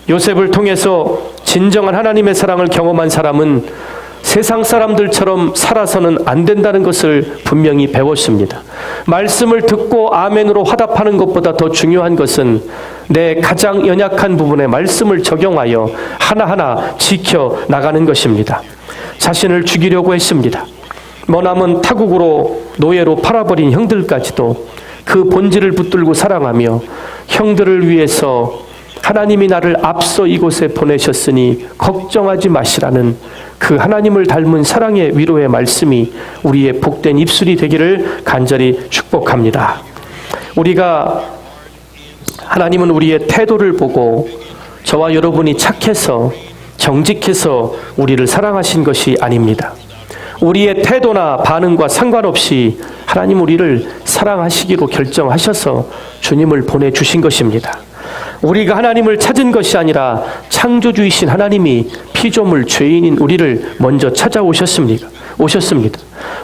요셉을 통해서 진정한 하나님의 사랑을 경험한 사람은 세상 사람들처럼 살아서는 안 된다는 것을 분명히 배웠습니다. 말씀을 듣고 아멘으로 화답하는 것보다 더 중요한 것은 내 가장 연약한 부분에 말씀을 적용하여 하나하나 지켜나가는 것입니다. 자신을 죽이려고 했습니다. 머나먼 타국으로 노예로 팔아버린 형들까지도 그 본질을 붙들고 사랑하며 형들을 위해서 하나님이 나를 앞서 이곳에 보내셨으니 걱정하지 마시라는 그 하나님을 닮은 사랑의 위로의 말씀이 우리의 복된 입술이 되기를 간절히 축복합니다. 하나님은 우리의 태도를 보고 저와 여러분이 착해서 정직해서 우리를 사랑하신 것이 아닙니다. 우리의 태도나 반응과 상관없이 하나님 우리를 사랑하시기로 결정하셔서 주님을 보내주신 것입니다. 우리가 하나님을 찾은 것이 아니라 창조주이신 하나님이 피조물 죄인인 우리를 먼저 찾아오셨습니다.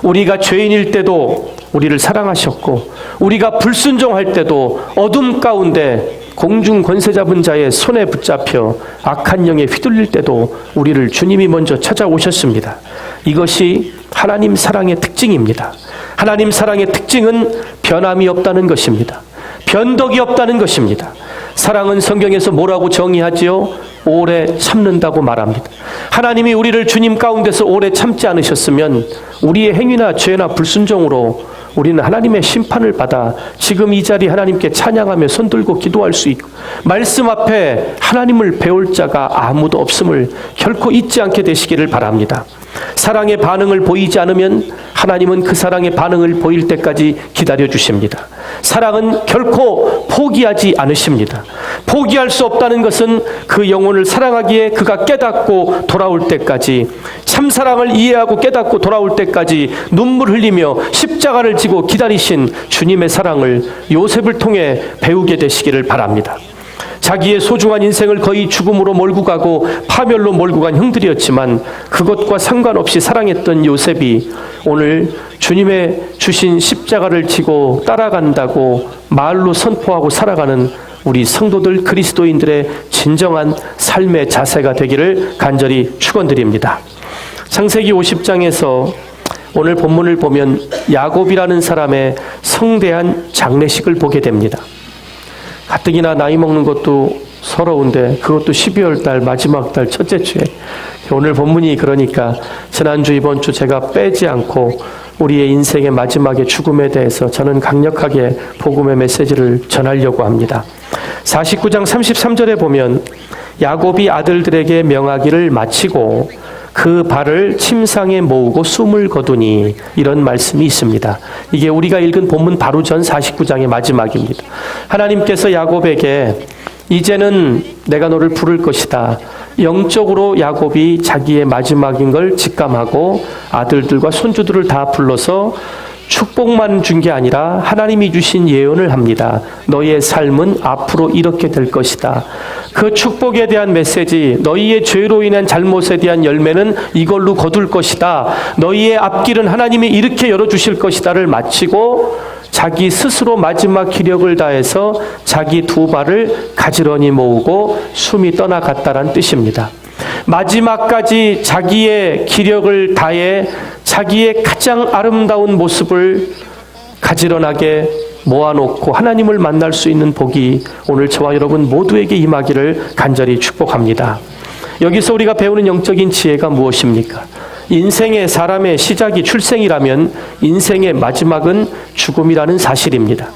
우리가 죄인일 때도 우리를 사랑하셨고 우리가 불순종할 때도 어둠 가운데 공중 권세 잡은 자의 손에 붙잡혀 악한 영에 휘둘릴 때도 우리를 주님이 먼저 찾아오셨습니다. 이것이 하나님 사랑의 특징입니다. 하나님 사랑의 특징은 변함이 없다는 것입니다. 변덕이 없다는 것입니다. 사랑은 성경에서 뭐라고 정의하지요? 오래 참는다고 말합니다. 하나님이 우리를 주님 가운데서 오래 참지 않으셨으면 우리의 행위나 죄나 불순종으로 우리는 하나님의 심판을 받아 지금 이 자리 하나님께 찬양하며 손들고 기도할 수 있고 말씀 앞에 하나님을 배울 자가 아무도 없음을 결코 잊지 않게 되시기를 바랍니다. 사랑의 반응을 보이지 않으면 하나님은 그 사랑의 반응을 보일 때까지 기다려 주십니다. 사랑은 결코 포기하지 않으십니다. 포기할 수 없다는 것은 그 영혼을 사랑하기에 그가 깨닫고 돌아올 때까지, 참사랑을 이해하고 깨닫고 돌아올 때까지 눈물 흘리며 십자가를 지고 기다리신 주님의 사랑을 요셉을 통해 배우게 되시기를 바랍니다. 자기의 소중한 인생을 거의 죽음으로 몰고 가고 파멸로 몰고 간 형들이었지만 그것과 상관없이 사랑했던 요셉이 오늘 주님의 주신 십자가를 지고 따라간다고 말로 선포하고 살아가는 우리 성도들 그리스도인들의 진정한 삶의 자세가 되기를 간절히 축원드립니다. 창세기 50장에서 오늘 본문을 보면 야곱이라는 사람의 성대한 장례식을 보게 됩니다. 가뜩이나 나이 먹는 것도 서러운데 그것도 12월 달 마지막 달 첫째 주에, 오늘 본문이 그러니까 지난주 이번 주 제가 빼지 않고 우리의 인생의 마지막의 죽음에 대해서 저는 강력하게 복음의 메시지를 전하려고 합니다. 49장 33절에 보면 야곱이 아들들에게 명하기를 마치고 그 발을 침상에 모으고 숨을 거두니, 이런 말씀이 있습니다. 이게 우리가 읽은 본문 바로 전 49장의 마지막입니다. 하나님께서 야곱에게 이제는 내가 너를 부를 것이다. 영적으로 야곱이 자기의 마지막인 걸 직감하고 아들들과 손주들을 다 불러서 축복만 준 게 아니라 하나님이 주신 예언을 합니다. 너희의 삶은 앞으로 이렇게 될 것이다. 그 축복에 대한 메시지, 너희의 죄로 인한 잘못에 대한 열매는 이걸로 거둘 것이다. 너희의 앞길은 하나님이 이렇게 열어주실 것이다를 마치고 자기 스스로 마지막 기력을 다해서 자기 두 발을 가지런히 모으고 숨이 떠나갔다란 뜻입니다. 마지막까지 자기의 기력을 다해 자기의 가장 아름다운 모습을 가지런하게 모아놓고 하나님을 만날 수 있는 복이 오늘 저와 여러분 모두에게 임하기를 간절히 축복합니다. 여기서 우리가 배우는 영적인 지혜가 무엇입니까? 인생의 사람의 시작이 출생이라면 인생의 마지막은 죽음이라는 사실입니다.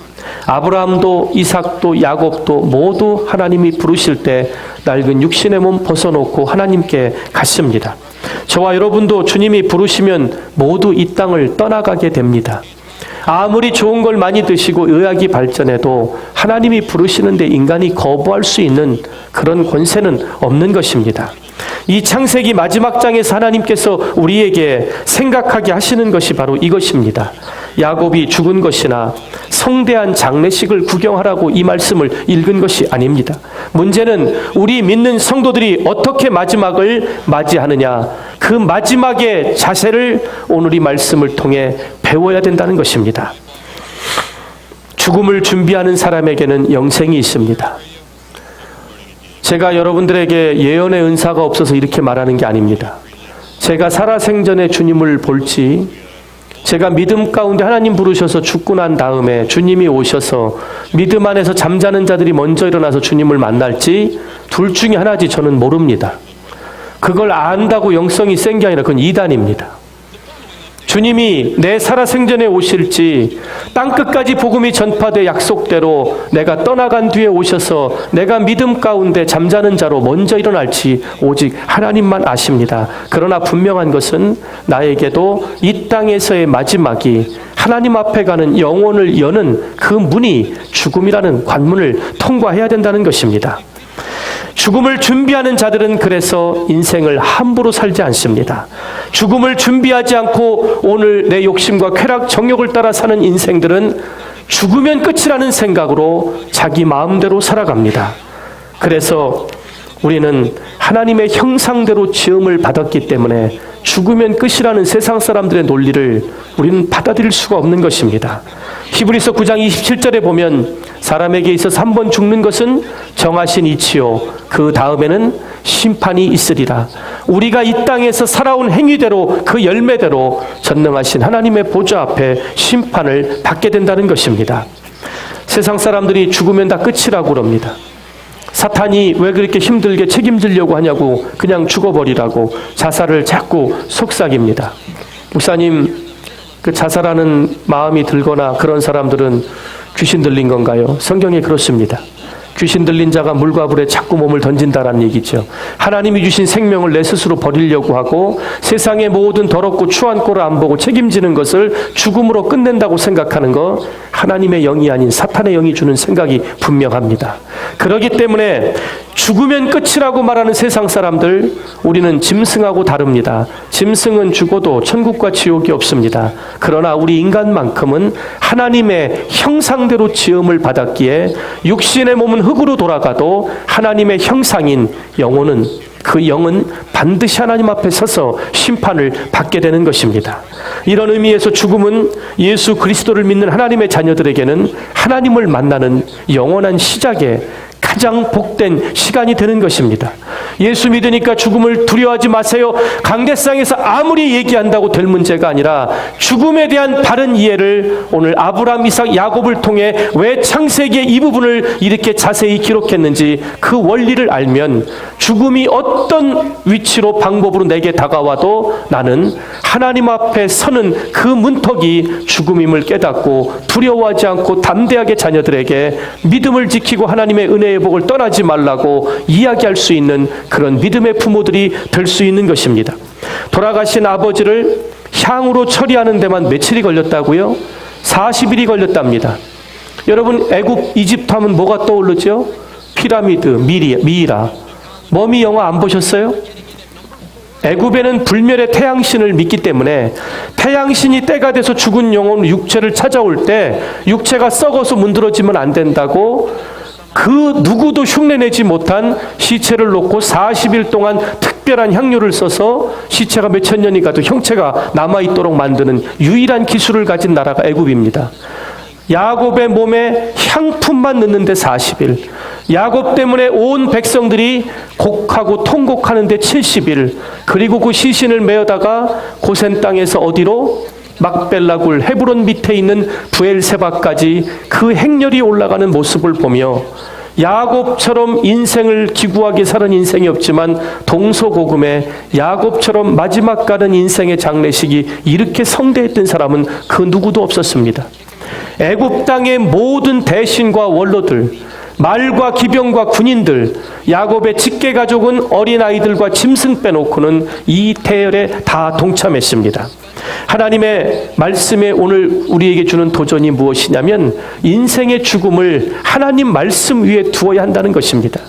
아브라함도 이삭도 야곱도 모두 하나님이 부르실 때 낡은 육신의 몸 벗어놓고 하나님께 갔습니다. 저와 여러분도 주님이 부르시면 모두 이 땅을 떠나가게 됩니다. 아무리 좋은 걸 많이 드시고 의학이 발전해도 하나님이 부르시는데 인간이 거부할 수 있는 그런 권세는 없는 것입니다. 이 창세기 마지막 장에서 하나님께서 우리에게 생각하게 하시는 것이 바로 이것입니다. 야곱이 죽은 것이나 성대한 장례식을 구경하라고 이 말씀을 읽은 것이 아닙니다. 문제는 우리 믿는 성도들이 어떻게 마지막을 맞이하느냐, 그 마지막의 자세를 오늘 이 말씀을 통해 배워야 된다는 것입니다. 죽음을 준비하는 사람에게는 영생이 있습니다. 제가 여러분들에게 예언의 은사가 없어서 이렇게 말하는 게 아닙니다. 제가 살아생전에 주님을 볼지, 제가 믿음 가운데 하나님 부르셔서 죽고 난 다음에 주님이 오셔서 믿음 안에서 잠자는 자들이 먼저 일어나서 주님을 만날지 둘 중에 하나지 저는 모릅니다. 그걸 안다고 영성이 센 게 아니라 그건 이단입니다. 주님이 내 살아생전에 오실지, 땅끝까지 복음이 전파돼 약속대로 내가 떠나간 뒤에 오셔서 내가 믿음 가운데 잠자는 자로 먼저 일어날지 오직 하나님만 아십니다. 그러나 분명한 것은 나에게도 이 땅에서의 마지막이 하나님 앞에 가는 영혼을 여는 그 문이 죽음이라는 관문을 통과해야 된다는 것입니다. 죽음을 준비하는 자들은 그래서 인생을 함부로 살지 않습니다. 죽음을 준비하지 않고 오늘 내 욕심과 쾌락, 정욕을 따라 사는 인생들은 죽으면 끝이라는 생각으로 자기 마음대로 살아갑니다. 그래서 우리는 하나님의 형상대로 지음을 받았기 때문에 죽으면 끝이라는 세상 사람들의 논리를 우리는 받아들일 수가 없는 것입니다. 히브리서 9장 27절에 보면 사람에게 있어서 한 번 죽는 것은 정하신 이치요 그 다음에는 심판이 있으리라. 우리가 이 땅에서 살아온 행위대로 그 열매대로 전능하신 하나님의 보좌 앞에 심판을 받게 된다는 것입니다. 세상 사람들이 죽으면 다 끝이라고 그럽니다. 사탄이 왜 그렇게 힘들게 책임지려고 하냐고 그냥 죽어버리라고 자살을 자꾸 속삭입니다. 목사님, 그 자살하는 마음이 들거나 그런 사람들은 귀신 들린 건가요? 성경에 그렇습니다. 귀신 들린 자가 물과 불에 자꾸 몸을 던진다라는 얘기죠. 하나님이 주신 생명을 내 스스로 버리려고 하고 세상의 모든 더럽고 추한 꼴을 안 보고 책임지는 것을 죽음으로 끝낸다고 생각하는 거, 하나님의 영이 아닌 사탄의 영이 주는 생각이 분명합니다. 그렇기 때문에 죽으면 끝이라고 말하는 세상 사람들, 우리는 짐승하고 다릅니다. 짐승은 죽어도 천국과 지옥이 없습니다. 그러나 우리 인간만큼은 하나님의 형상대로 지음을 받았기에 육신의 몸은 흙으로 돌아가도 하나님의 형상인 영혼은, 그 영은 반드시 하나님 앞에 서서 심판을 받게 되는 것입니다. 이런 의미에서 죽음은 예수 그리스도를 믿는 하나님의 자녀들에게는 하나님을 만나는 영원한 시작의 가장 복된 시간이 되는 것입니다. 예수 믿으니까 죽음을 두려워하지 마세요. 강대상에서 아무리 얘기한다고 될 문제가 아니라 죽음에 대한 바른 이해를 오늘 아브라함, 이삭, 야곱을 통해 왜 창세기의 이 부분을 이렇게 자세히 기록했는지 그 원리를 알면 죽음이 어떤 위치로 방법으로 내게 다가와도 나는 하나님 앞에 서는 그 문턱이 죽음임을 깨닫고 두려워하지 않고 담대하게 자녀들에게 믿음을 지키고 하나님의 은혜의 복을 떠나지 말라고 이야기할 수 있는 그런 믿음의 부모들이 될 수 있는 것입니다. 돌아가신 아버지를 향으로 처리하는 데만 며칠이 걸렸다고요? 40일이 걸렸답니다. 여러분, 애굽, 이집트 하면 뭐가 떠오르죠? 피라미드, 미이라. 머미 영화 안 보셨어요? 애굽에는 불멸의 태양신을 믿기 때문에 태양신이 때가 돼서 죽은 영혼 육체를 찾아올 때 육체가 썩어서 문드러지면 안 된다고 그 누구도 흉내내지 못한 시체를 놓고 40일 동안 특별한 향료를 써서 시체가 몇천 년이 가도 형체가 남아있도록 만드는 유일한 기술을 가진 나라가 애굽입니다. 야곱의 몸에 향품만 넣는데 40일, 야곱 때문에 온 백성들이 곡하고 통곡하는데 70일, 그리고 그 시신을 메어다가 고센 땅에서 어디로? 막벨라굴 헤브론 밑에 있는 부엘세바까지 그 행렬이 올라가는 모습을 보며 야곱처럼 인생을 기구하게 사는 인생이 없지만 동서고금에 야곱처럼 마지막 가는 인생의 장례식이 이렇게 성대했던 사람은 그 누구도 없었습니다. 애굽 땅의 모든 대신과 원로들, 말과 기병과 군인들, 야곱의 직계 가족은 어린아이들과 짐승 빼놓고는 이 대열에 다 동참했습니다. 하나님의 말씀에 오늘 우리에게 주는 도전이 무엇이냐면 인생의 죽음을 하나님 말씀 위에 두어야 한다는 것입니다.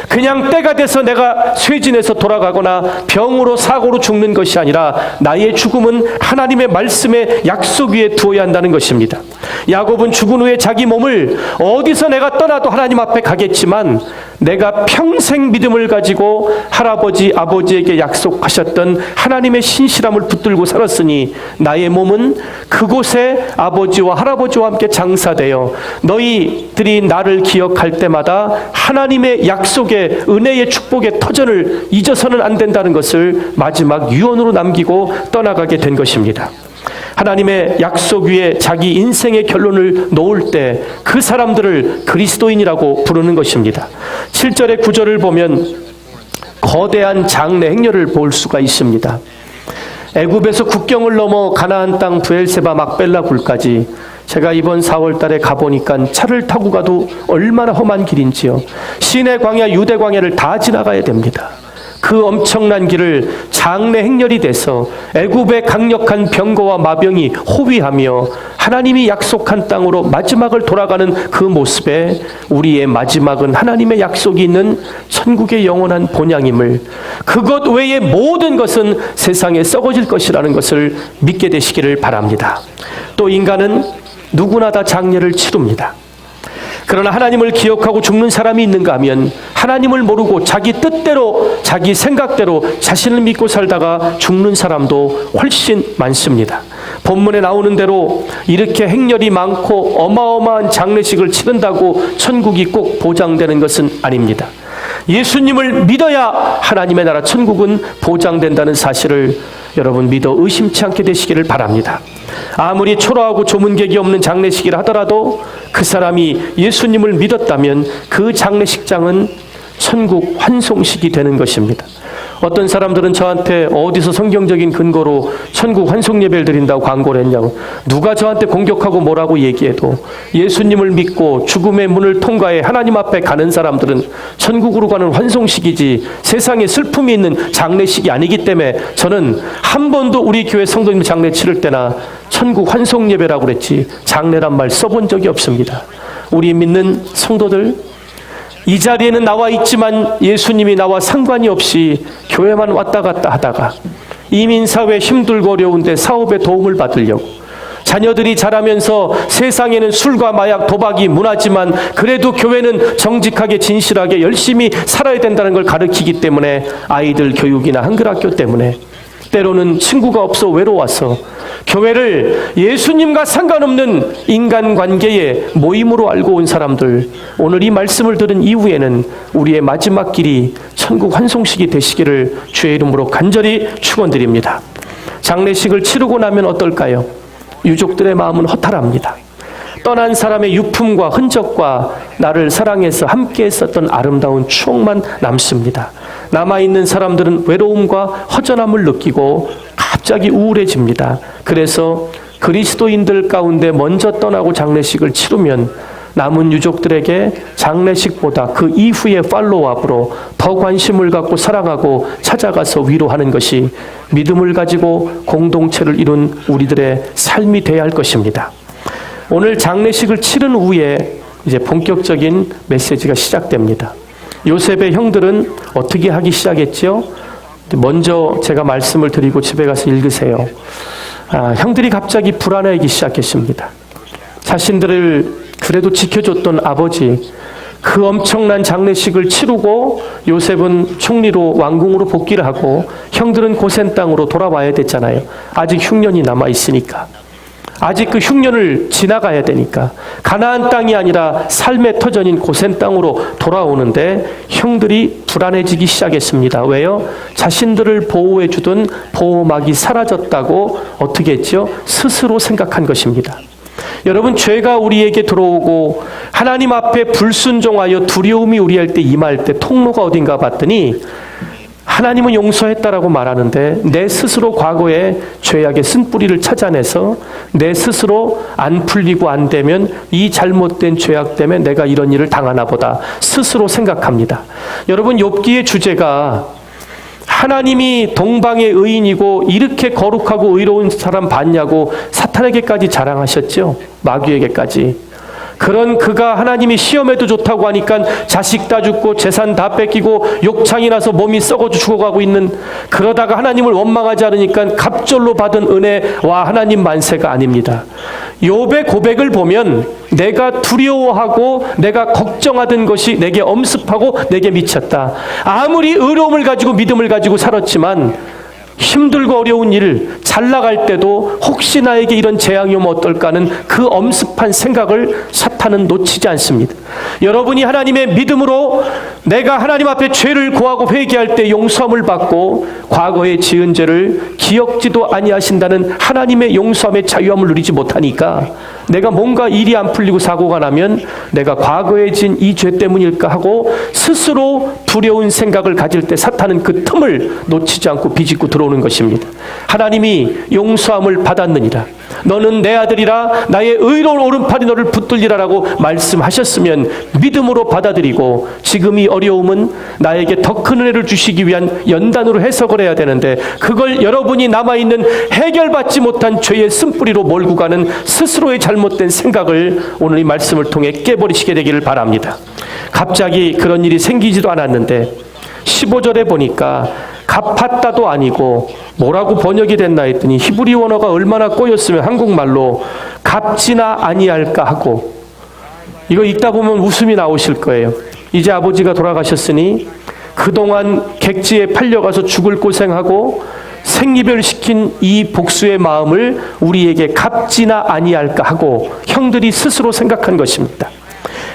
그냥 때가 돼서 내가 쇠진해서 돌아가거나 병으로 사고로 죽는 것이 아니라 나의 죽음은 하나님의 말씀의 약속 위에 두어야 한다는 것입니다. 야곱은 죽은 후에 자기 몸을 어디서 내가 떠나도 하나님 앞에 가겠지만 내가 평생 믿음을 가지고 할아버지, 아버지에게 약속하셨던 하나님의 신실함을 붙들고 살았으니 나의 몸은 그곳에 아버지와 할아버지와 함께 장사되어 너희들이 나를 기억할 때마다 하나님의 약속의 은혜의 축복의 터전을 잊어서는 안 된다는 것을 마지막 유언으로 남기고 떠나가게 된 것입니다. 하나님의 약속 위에 자기 인생의 결론을 놓을 때 그 사람들을 그리스도인이라고 부르는 것입니다. 7절의 9절을 보면 거대한 장래 행렬을 볼 수가 있습니다. 애굽에서 국경을 넘어 가나안 땅 브엘세바 막벨라 굴까지 제가 이번 4월 달에 가보니까 차를 타고 가도 얼마나 험한 길인지요. 시내 광야, 유대 광야를 다 지나가야 됩니다. 그 엄청난 길을 장래 행렬이 돼서 애굽의 강력한 병거와 마병이 호위하며 하나님이 약속한 땅으로 마지막을 돌아가는 그 모습에 우리의 마지막은 하나님의 약속이 있는 천국의 영원한 본향임을, 그것 외의 모든 것은 세상에 썩어질 것이라는 것을 믿게 되시기를 바랍니다. 또 인간은 누구나 다 장례를 치릅니다. 그러나 하나님을 기억하고 죽는 사람이 있는가 하면 하나님을 모르고 자기 뜻대로 자기 생각대로 자신을 믿고 살다가 죽는 사람도 훨씬 많습니다. 본문에 나오는 대로 이렇게 행렬이 많고 어마어마한 장례식을 치른다고 천국이 꼭 보장되는 것은 아닙니다. 예수님을 믿어야 하나님의 나라 천국은 보장된다는 사실을 여러분 믿어 의심치 않게 되시기를 바랍니다. 아무리 초라하고 조문객이 없는 장례식이라 하더라도 그 사람이 예수님을 믿었다면 그 장례식장은 천국 환송식이 되는 것입니다. 어떤 사람들은 저한테 어디서 성경적인 근거로 천국 환송 예배를 드린다고 광고를 했냐고, 누가 저한테 공격하고 뭐라고 얘기해도 예수님을 믿고 죽음의 문을 통과해 하나님 앞에 가는 사람들은 천국으로 가는 환송식이지 세상에 슬픔이 있는 장례식이 아니기 때문에 저는 한 번도 우리 교회 성도님 장례 치를 때나 천국 환송 예배라고 그랬지 장례란 말 써본 적이 없습니다. 우리 믿는 성도들, 이 자리에는 나와 있지만 예수님이 나와 상관이 없이 교회만 왔다 갔다 하다가 이민사회 힘들고 어려운데 사업에 도움을 받으려고, 자녀들이 자라면서 세상에는 술과 마약, 도박이 문화지만 그래도 교회는 정직하게 진실하게 열심히 살아야 된다는 걸 가르치기 때문에 아이들 교육이나 한글학교 때문에 때로는 친구가 없어 외로워서 교회를 예수님과 상관없는 인간관계의 모임으로 알고 온 사람들, 오늘 이 말씀을 들은 이후에는 우리의 마지막 길이 천국 환송식이 되시기를 주의 이름으로 간절히 축원드립니다. 장례식을 치르고 나면 어떨까요? 유족들의 마음은 허탈합니다. 떠난 사람의 유품과 흔적과 나를 사랑해서 함께 했었던 아름다운 추억만 남습니다. 남아있는 사람들은 외로움과 허전함을 느끼고 갑자기 우울해집니다. 그래서 그리스도인들 가운데 먼저 떠나고 장례식을 치르면 남은 유족들에게 장례식보다 그 이후의 팔로우업으로 더 관심을 갖고 사랑하고 찾아가서 위로하는 것이 믿음을 가지고 공동체를 이룬 우리들의 삶이 되어야 할 것입니다. 오늘 장례식을 치른 후에 이제 본격적인 메시지가 시작됩니다. 요셉의 형들은 어떻게 하기 시작했죠? 먼저 제가 말씀을 드리고 집에 가서 읽으세요. 형들이 갑자기 불안해하기 시작했습니다. 자신들을 그래도 지켜줬던 아버지, 그 엄청난 장례식을 치르고 요셉은 총리로 왕궁으로 복귀를 하고 형들은 고센 땅으로 돌아와야 됐잖아요. 아직 흉년이 남아있으니까. 아직 그 흉년을 지나가야 되니까 가나안 땅이 아니라 삶의 터전인 고센 땅으로 돌아오는데 형들이 불안해지기 시작했습니다. 왜요? 자신들을 보호해 주던 보호막이 사라졌다고 어떻게 했죠? 스스로 생각한 것입니다. 여러분, 죄가 우리에게 들어오고 하나님 앞에 불순종하여 두려움이 우리한테 임할 때 통로가 어딘가 봤더니 하나님은 용서했다라고 말하는데 내 스스로 과거의 죄악의 쓴뿌리를 찾아내서 내 스스로 안 풀리고 안 되면 이 잘못된 죄악 때문에 내가 이런 일을 당하나 보다 스스로 생각합니다. 여러분, 욥기의 주제가 하나님이 동방의 의인이고 이렇게 거룩하고 의로운 사람 봤냐고 사탄에게까지 자랑하셨죠. 마귀에게까지. 그런 그가 하나님이 시험해도 좋다고 하니까 자식 다 죽고 재산 다 뺏기고 욕창이 나서 몸이 썩어 죽어가고 있는, 그러다가 하나님을 원망하지 않으니까 갑절로 받은 은혜와 하나님 만세가 아닙니다. 욥의 고백을 보면 내가 두려워하고 내가 걱정하던 것이 내게 엄습하고 내게 미쳤다. 아무리 의로움을 가지고 믿음을 가지고 살았지만 힘들고 어려운 일, 잘 나갈 때도 혹시 나에게 이런 재앙이 오면 어떨까 하는 그 엄습한 생각을 사탄은 놓치지 않습니다. 여러분이 하나님의 믿음으로 내가 하나님 앞에 죄를 고하고 회개할 때 용서함을 받고 과거에 지은 죄를 기억지도 아니하신다는 하나님의 용서함의 자유함을 누리지 못하니까 내가 뭔가 일이 안 풀리고 사고가 나면 내가 과거에 지은 이 죄 때문일까 하고 스스로 두려운 생각을 가질 때 사탄은 그 틈을 놓치지 않고 비집고 들어오는 것입니다. 하나님이 용서함을 받았느니라, 너는 내 아들이라 나의 의로운 오른팔이 너를 붙들리라라고 말씀하셨으면 믿음으로 받아들이고 지금 이 어려움은 나에게 더 큰 은혜를 주시기 위한 연단으로 해석을 해야 되는데 그걸 여러분이 남아있는 해결받지 못한 죄의 쓴뿌리로 몰고 가는 스스로의 잘못된 생각을 오늘 이 말씀을 통해 깨버리시게 되기를 바랍니다. 갑자기 그런 일이 생기지도 않았는데 15절에 보니까 갚았다도 아니고 뭐라고 번역이 됐나 했더니 히브리 원어가 얼마나 꼬였으면 한국말로 갚지나 아니할까 하고, 이거 읽다 보면 웃음이 나오실 거예요. 이제 아버지가 돌아가셨으니 그동안 객지에 팔려가서 죽을 고생하고 생이별시킨 이 복수의 마음을 우리에게 갚지나 아니할까 하고 형들이 스스로 생각한 것입니다.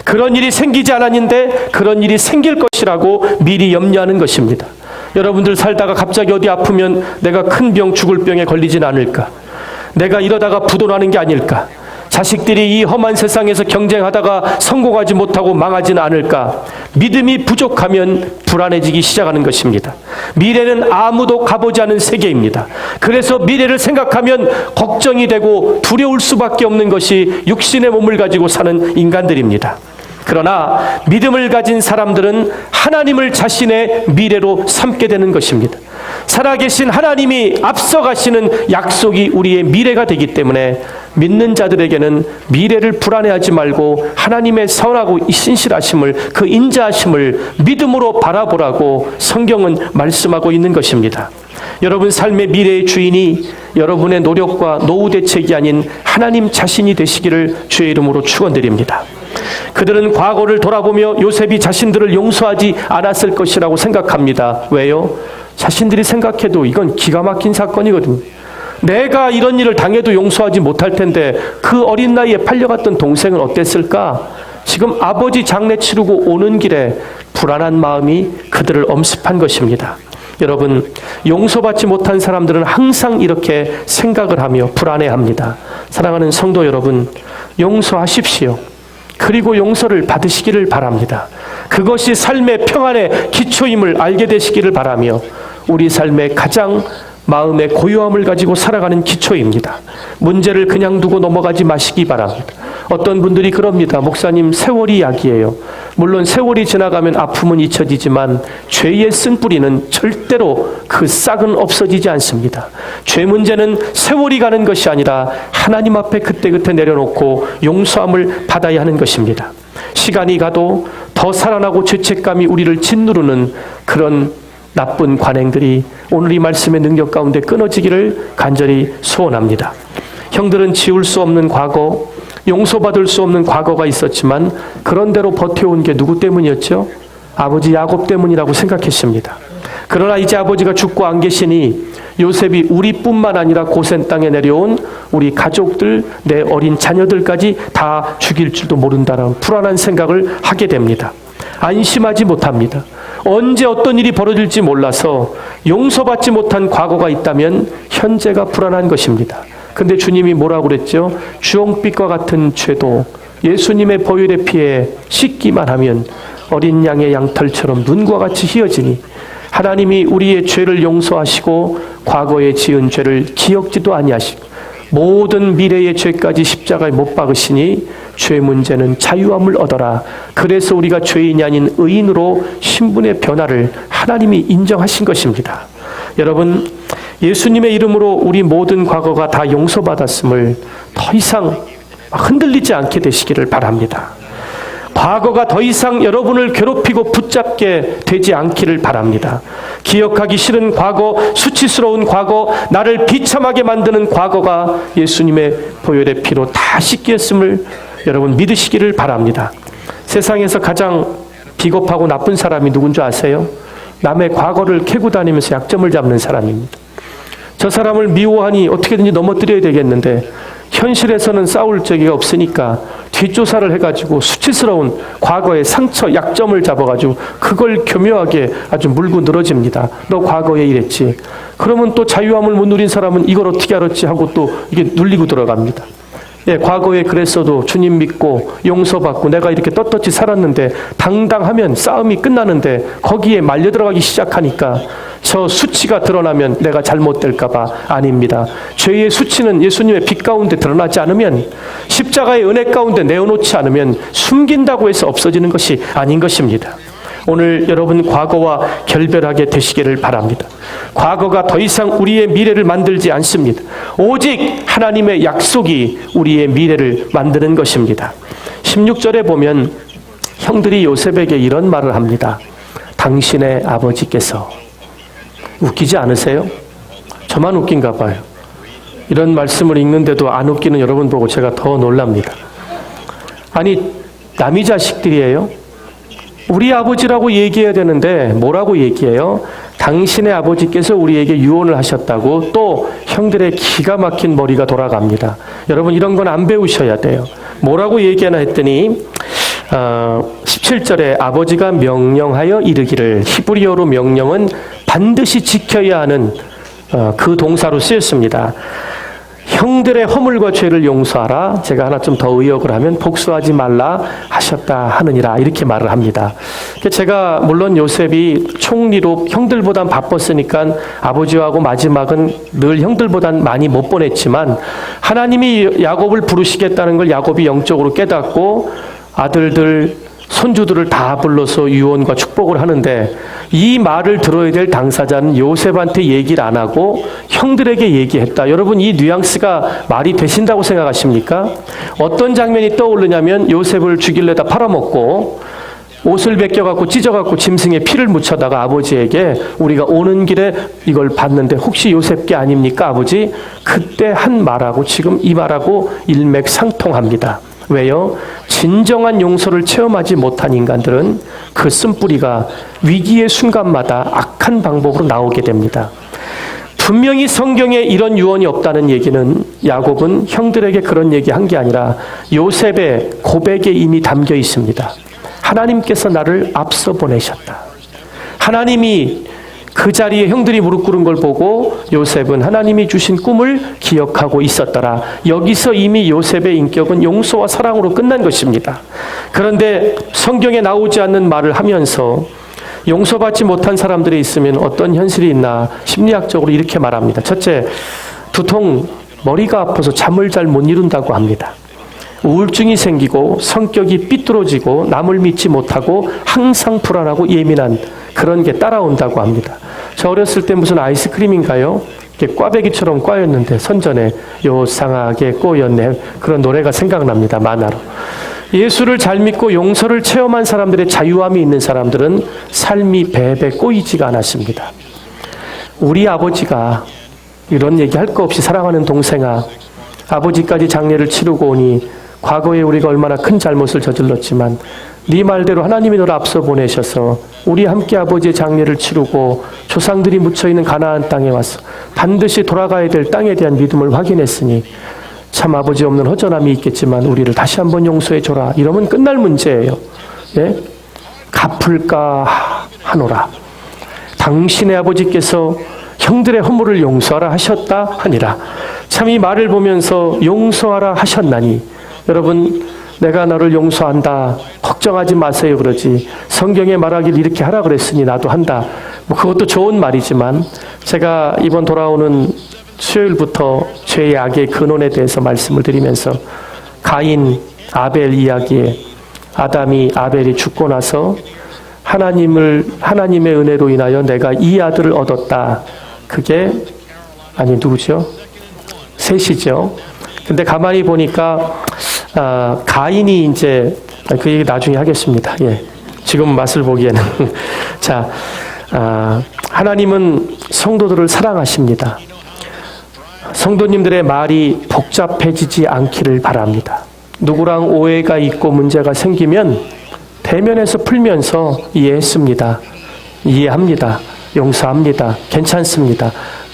그런 일이 생기지 않았는데 그런 일이 생길 것이라고 미리 염려하는 것입니다. 여러분들 살다가 갑자기 어디 아프면 내가 큰 병, 죽을 병에 걸리진 않을까? 내가 이러다가 부도나는 게 아닐까? 자식들이 이 험한 세상에서 경쟁하다가 성공하지 못하고 망하지는 않을까? 믿음이 부족하면 불안해지기 시작하는 것입니다. 미래는 아무도 가보지 않은 세계입니다. 그래서 미래를 생각하면 걱정이 되고 두려울 수밖에 없는 것이 육신의 몸을 가지고 사는 인간들입니다. 그러나 믿음을 가진 사람들은 하나님을 자신의 미래로 삼게 되는 것입니다. 살아계신 하나님이 앞서가시는 약속이 우리의 미래가 되기 때문에 믿는 자들에게는 미래를 불안해하지 말고 하나님의 선하고 신실하심을, 그 인자하심을 믿음으로 바라보라고 성경은 말씀하고 있는 것입니다. 여러분 삶의 미래의 주인이 여러분의 노력과 노후 대책이 아닌 하나님 자신이 되시기를 주의 이름으로 축원드립니다. 그들은 과거를 돌아보며 요셉이 자신들을 용서하지 않았을 것이라고 생각합니다. 왜요? 자신들이 생각해도 이건 기가 막힌 사건이거든요. 내가 이런 일을 당해도 용서하지 못할 텐데 그 어린 나이에 팔려갔던 동생은 어땠을까? 지금 아버지 장례 치르고 오는 길에 불안한 마음이 그들을 엄습한 것입니다. 여러분, 용서받지 못한 사람들은 항상 이렇게 생각을 하며 불안해합니다. 사랑하는 성도 여러분, 용서하십시오. 그리고 용서를 받으시기를 바랍니다. 그것이 삶의 평안의 기초임을 알게 되시기를 바라며 우리 삶의 가장 마음의 고요함을 가지고 살아가는 기초입니다. 문제를 그냥 두고 넘어가지 마시기 바랍니다. 어떤 분들이 그럽니다. 목사님, 세월이 약이에요. 물론 세월이 지나가면 아픔은 잊혀지지만 죄의 쓴뿌리는 절대로 그 싹은 없어지지 않습니다. 죄 문제는 세월이 가는 것이 아니라 하나님 앞에 그때그때 내려놓고 용서함을 받아야 하는 것입니다. 시간이 가도 더 살아나고 죄책감이 우리를 짓누르는 그런 나쁜 관행들이 오늘 이 말씀의 능력 가운데 끊어지기를 간절히 소원합니다. 형들은 지울 수 없는 과거, 용서받을 수 없는 과거가 있었지만 그런 대로 버텨온 게 누구 때문이었죠? 아버지 야곱 때문이라고 생각했습니다. 그러나 이제 아버지가 죽고 안 계시니 요셉이 우리뿐만 아니라 고센 땅에 내려온 우리 가족들, 내 어린 자녀들까지 다 죽일 줄도 모른다라는 불안한 생각을 하게 됩니다. 안심하지 못합니다. 언제 어떤 일이 벌어질지 몰라서 용서받지 못한 과거가 있다면 현재가 불안한 것입니다. 근데 주님이 뭐라고 그랬죠? 주홍빛과 같은 죄도 예수님의 보혈의 피에 씻기만 하면 어린 양의 양털처럼 눈과 같이 희어지니 하나님이 우리의 죄를 용서하시고 과거에 지은 죄를 기억지도 아니하시고 모든 미래의 죄까지 십자가에 못 박으시니 죄 문제는 자유함을 얻어라. 그래서 우리가 죄인이 아닌 의인으로 신분의 변화를 하나님이 인정하신 것입니다. 여러분, 예수님의 이름으로 우리 모든 과거가 다 용서받았음을 더 이상 흔들리지 않게 되시기를 바랍니다. 과거가 더 이상 여러분을 괴롭히고 붙잡게 되지 않기를 바랍니다. 기억하기 싫은 과거, 수치스러운 과거, 나를 비참하게 만드는 과거가 예수님의 보혈의 피로 다 씻겼음을 여러분 믿으시기를 바랍니다. 세상에서 가장 비겁하고 나쁜 사람이 누군 줄 아세요? 남의 과거를 캐고 다니면서 약점을 잡는 사람입니다. 저 사람을 미워하니 어떻게든지 넘어뜨려야 되겠는데 현실에서는 싸울 적이 없으니까 뒷조사를 해가지고 수치스러운 과거의 상처, 약점을 잡아가지고 그걸 교묘하게 아주 물고 늘어집니다. 너 과거에 이랬지. 그러면 또 자유함을 못 누린 사람은 이걸 어떻게 알았지 하고 또 이게 눌리고 들어갑니다. 예, 과거에 그랬어도 주님 믿고 용서받고 내가 이렇게 떳떳이 살았는데 당당하면 싸움이 끝나는데 거기에 말려 들어가기 시작하니까 저 수치가 드러나면 내가 잘못될까봐 아닙니다. 죄의 수치는 예수님의 빛 가운데 드러나지 않으면, 십자가의 은혜 가운데 내어놓지 않으면 숨긴다고 해서 없어지는 것이 아닌 것입니다. 오늘 여러분 과거와 결별하게 되시기를 바랍니다. 과거가 더 이상 우리의 미래를 만들지 않습니다. 오직 하나님의 약속이 우리의 미래를 만드는 것입니다. 16절에 보면 형들이 요셉에게 이런 말을 합니다. 당신의 아버지께서. 웃기지 않으세요? 저만 웃긴가 봐요. 이런 말씀을 읽는데도 안 웃기는 여러분 보고 제가 더 놀랍니다. 아니, 남의 자식들이에요? 우리 아버지라고 얘기해야 되는데 뭐라고 얘기해요? 당신의 아버지께서 우리에게 유언을 하셨다고. 또 형들의 기가 막힌 머리가 돌아갑니다. 여러분 이런 건 안 배우셔야 돼요. 뭐라고 얘기하나 했더니 17절에 아버지가 명령하여 이르기를, 히브리어로 명령은 반드시 지켜야 하는 그 동사로 쓰였습니다. 형들의 허물과 죄를 용서하라. 제가 하나 좀 더 의역을 하면 복수하지 말라 하셨다 하느니라, 이렇게 말을 합니다. 제가 물론 요셉이 총리로 형들보단 바빴으니까 아버지하고 마지막은 늘 형들보단 많이 못 보냈지만 하나님이 야곱을 부르시겠다는 걸 야곱이 영적으로 깨닫고 아들들 손주들을 다 불러서 유언과 축복을 하는데, 이 말을 들어야 될 당사자는 요셉한테 얘기를 안 하고 형들에게 얘기했다. 여러분 이 뉘앙스가 말이 되신다고 생각하십니까? 어떤 장면이 떠오르냐면 요셉을 죽일래다 팔아먹고 옷을 벗겨갖고 찢어갖고 짐승에 피를 묻혀다가 아버지에게 우리가 오는 길에 이걸 봤는데 혹시 요셉 게 아닙니까 아버지? 그때 한 말하고 지금 이 말하고 일맥상통합니다. 왜요? 진정한 용서를 체험하지 못한 인간들은 그 쓴뿌리가 위기의 순간마다 악한 방법으로 나오게 됩니다. 분명히 성경에 이런 유언이 없다는 얘기는 야곱은 형들에게 그런 얘기한 게 아니라 요셉의 고백에 이미 담겨 있습니다. 하나님께서 나를 앞서 보내셨다. 하나님이 그 자리에 형들이 무릎 꿇은 걸 보고 요셉은 하나님이 주신 꿈을 기억하고 있었더라. 여기서 이미 요셉의 인격은 용서와 사랑으로 끝난 것입니다. 그런데 성경에 나오지 않는 말을 하면서 용서받지 못한 사람들이 있으면 어떤 현실이 있나 심리학적으로 이렇게 말합니다. 첫째, 두통 머리가 아파서 잠을 잘 못 이룬다고 합니다. 우울증이 생기고 성격이 삐뚤어지고 남을 믿지 못하고 항상 불안하고 예민한 그런 게 따라온다고 합니다. 저 어렸을 때 무슨 아이스크림인가요? 이렇게 꽈배기처럼 꽈였는데 선전에 요상하게 꼬였네, 그런 노래가 생각납니다. 만화로. 예수를 잘 믿고 용서를 체험한 사람들의 자유함이 있는 사람들은 삶이 배배 꼬이지가 않았습니다. 우리 아버지가 이런 얘기 할 거 없이 사랑하는 동생아, 아버지까지 장례를 치르고 오니 과거에 우리가 얼마나 큰 잘못을 저질렀지만 네 말대로 하나님이 너를 앞서 보내셔서 우리 함께 아버지의 장례를 치르고 조상들이 묻혀있는 가나안 땅에 와서 반드시 돌아가야 될 땅에 대한 믿음을 확인했으니 참 아버지 없는 허전함이 있겠지만 우리를 다시 한번 용서해 줘라. 이러면 끝날 문제예요. 예? 갚을까 하노라. 당신의 아버지께서 형들의 허물을 용서하라 하셨다 하니라. 참 이 말을 보면서 용서하라 하셨나니, 여러분 내가 너를 용서한다 걱정하지 마세요 그러지, 성경에 말하길 이렇게 하라 그랬으니 나도 한다, 뭐 그것도 좋은 말이지만 제가 이번 돌아오는 수요일부터 죄의 악의 근원에 대해서 말씀을 드리면서 가인 아벨 이야기에 아담이 아벨이 죽고 나서 하나님의 은혜로 인하여 내가 이 아들을 얻었다. 그게 누구죠? 셋이죠. 근데 가만히 보니까 가인이 이제 그 얘기 나중에 하겠습니다. 예. 지금 맛을 보기에는 자, 하나님은 성도들을 사랑하십니다. 성도님들의 말이 복잡해지지 않기를 바랍니다. 누구랑 오해가 있고 문제가 생기면 대면에서 풀면서 이해했습니다. 이해합니다. 용서합니다. 괜찮습니다.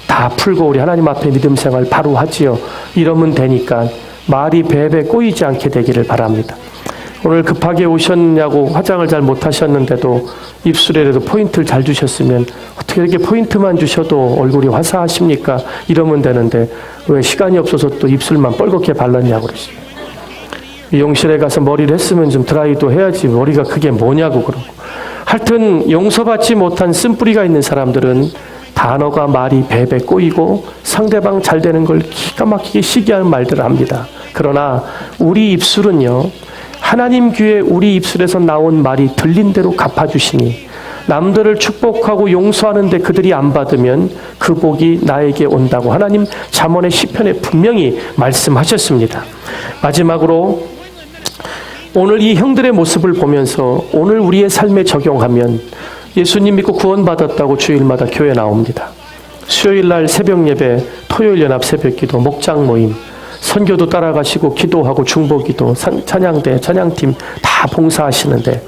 다 풀고 우리 하나님 앞에 믿음 생활 바로 하지요. 이러면 되니까 말이 배배 꼬이지 않게 되기를 바랍니다. 오늘 급하게 오셨냐고 화장을 잘 못하셨는데도 입술에라도 포인트를 잘 주셨으면 어떻게 이렇게 포인트만 주셔도 얼굴이 화사하십니까? 이러면 되는데 왜 시간이 없어서 또 입술만 뻘겋게 발랐냐고 그러시죠. 미용실에 가서 머리를 했으면 좀 드라이도 해야지 머리가 그게 뭐냐고 그러고. 하여튼 용서받지 못한 쓴뿌리가 있는 사람들은 단어가 말이 배배 꼬이고 상대방 잘 되는 걸 기가 막히게 시기하는 말들을 합니다. 그러나 우리 입술은요, 하나님 귀에 우리 입술에서 나온 말이 들린 대로 갚아주시니 남들을 축복하고 용서하는데 그들이 안 받으면 그 복이 나에게 온다고 하나님 잠언의 시편에 분명히 말씀하셨습니다. 마지막으로 오늘 이 형들의 모습을 보면서 오늘 우리의 삶에 적용하면 예수님 믿고 구원받았다고 주일마다 교회 나옵니다. 수요일날 새벽 예배, 토요일 연합 새벽기도, 목장 모임, 선교도 따라가시고 기도하고 중보기도, 찬양대, 찬양팀 다 봉사하시는데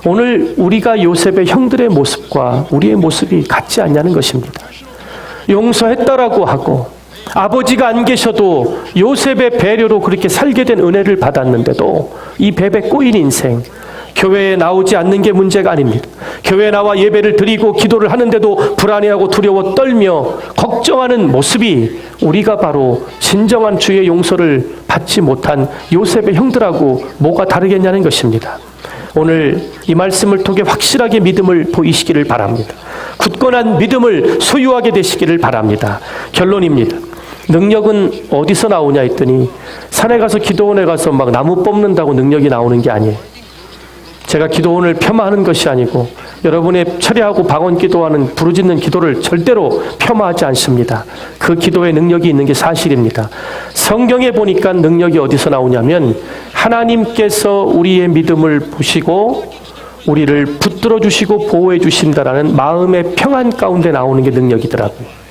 오늘 우리가 요셉의 형들의 모습과 우리의 모습이 같지 않냐는 것입니다. 용서했다라고 하고 아버지가 안 계셔도 요셉의 배려로 그렇게 살게 된 은혜를 받았는데도 이 배배 꼬인 인생, 교회에 나오지 않는 게 문제가 아닙니다. 교회에 나와 예배를 드리고 기도를 하는데도 불안해하고 두려워 떨며 걱정하는 모습이 우리가 바로 진정한 주의 용서를 받지 못한 요셉의 형들하고 뭐가 다르겠냐는 것입니다. 오늘 이 말씀을 통해 확실하게 믿음을 보이시기를 바랍니다. 굳건한 믿음을 소유하게 되시기를 바랍니다. 결론입니다. 능력은 어디서 나오냐 했더니 산에 가서 기도원에 가서 막 나무 뽑는다고 능력이 나오는 게 아니에요. 제가 기도원을 폄하하는 것이 아니고 여러분의 철야하고 방언 기도하는 부르짖는 기도를 절대로 폄하하지 않습니다. 그 기도에 능력이 있는 게 사실입니다. 성경에 보니까 능력이 어디서 나오냐면 하나님께서 우리의 믿음을 보시고 우리를 붙들어 주시고 보호해 주신다라는 마음의 평안 가운데 나오는 게 능력이더라고요.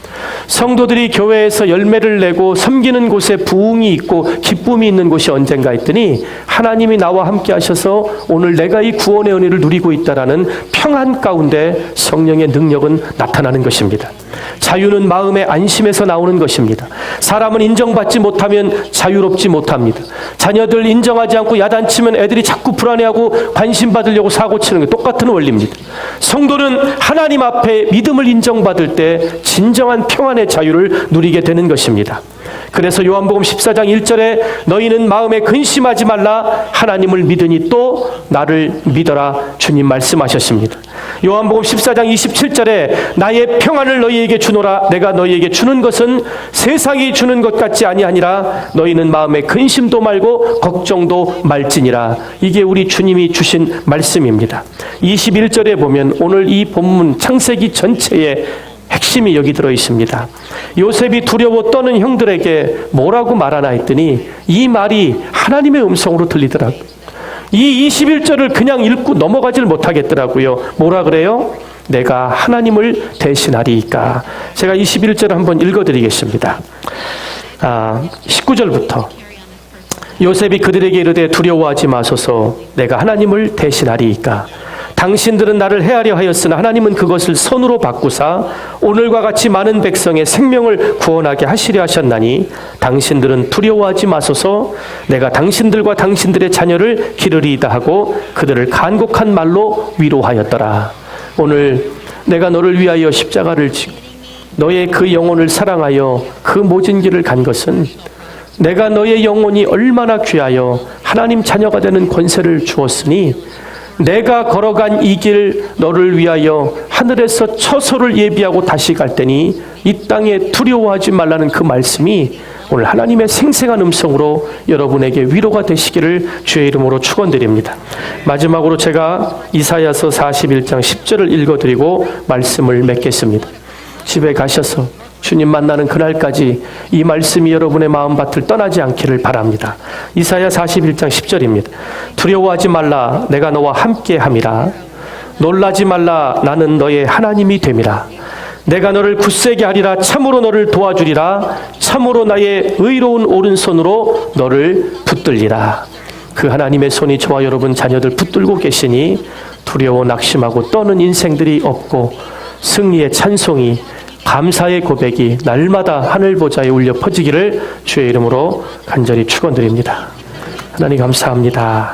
성도들이 교회에서 열매를 내고 섬기는 곳에 부흥이 있고 기쁨이 있는 곳이 언젠가 했더니 하나님이 나와 함께 하셔서 오늘 내가 이 구원의 은혜를 누리고 있다라는 평안 가운데 성령의 능력은 나타나는 것입니다. 자유는 마음의 안심에서 나오는 것입니다. 사람은 인정받지 못하면 자유롭지 못합니다. 자녀들 인정하지 않고 야단치면 애들이 자꾸 불안해하고 관심 받으려고 사고치는 게 똑같은 원리입니다. 성도는 하나님 앞에 믿음을 인정받을 때 진정한 평안의 자유를 누리게 되는 것입니다. 그래서 요한복음 14장 1절에 너희는 마음에 근심하지 말라 하나님을 믿으니 또 나를 믿어라 주님 말씀하셨습니다. 요한복음 14장 27절에 나의 평안을 너희에게 주노라 내가 너희에게 주는 것은 세상이 주는 것 같지 아니하니라 너희는 마음에 근심도 말고 걱정도 말지니라. 이게 우리 주님이 주신 말씀입니다. 21절에 보면 오늘 이 본문 창세기 전체에 핵심이 여기 들어 있습니다. 요셉이 두려워 떠는 형들에게 뭐라고 말하나 했더니 이 말이 하나님의 음성으로 들리더라고요. 이 21절을 그냥 읽고 넘어가질 못하겠더라고요. 뭐라 그래요? 내가 하나님을 대신하리이까. 제가 21절을 한번 읽어드리겠습니다. 19절부터 요셉이 그들에게 이르되 두려워하지 마소서 내가 하나님을 대신하리이까. 당신들은 나를 해하려 하였으나 하나님은 그것을 선으로 바꾸사 오늘과 같이 많은 백성의 생명을 구원하게 하시려 하셨나니 당신들은 두려워하지 마소서 내가 당신들과 당신들의 자녀를 기르리이다 하고 그들을 간곡한 말로 위로하였더라. 오늘 내가 너를 위하여 십자가를 지고 너의 그 영혼을 사랑하여 그 모진 길을 간 것은 내가 너의 영혼이 얼마나 귀하여 하나님 자녀가 되는 권세를 주었으니 내가 걸어간 이 길 너를 위하여 하늘에서 처소를 예비하고 다시 갈 때니 이 땅에 두려워하지 말라는 그 말씀이 오늘 하나님의 생생한 음성으로 여러분에게 위로가 되시기를 주의 이름으로 축원드립니다. 마지막으로 제가 이사야서 41장 10절을 읽어드리고 말씀을 맺겠습니다. 집에 가셔서 주님 만나는 그날까지 이 말씀이 여러분의 마음밭을 떠나지 않기를 바랍니다. 이사야 41장 10절입니다. 두려워하지 말라, 내가 너와 함께함이라. 놀라지 말라, 나는 너의 하나님이 됨이라. 내가 너를 굳세게 하리라. 참으로 너를 도와주리라. 참으로 나의 의로운 오른손으로 너를 붙들리라. 그 하나님의 손이 저와 여러분 자녀들 붙들고 계시니 두려워 낙심하고 떠는 인생들이 없고 승리의 찬송이, 감사의 고백이 날마다 하늘 보좌에 울려 퍼지기를 주의 이름으로 간절히 축원드립니다. 하나님 감사합니다.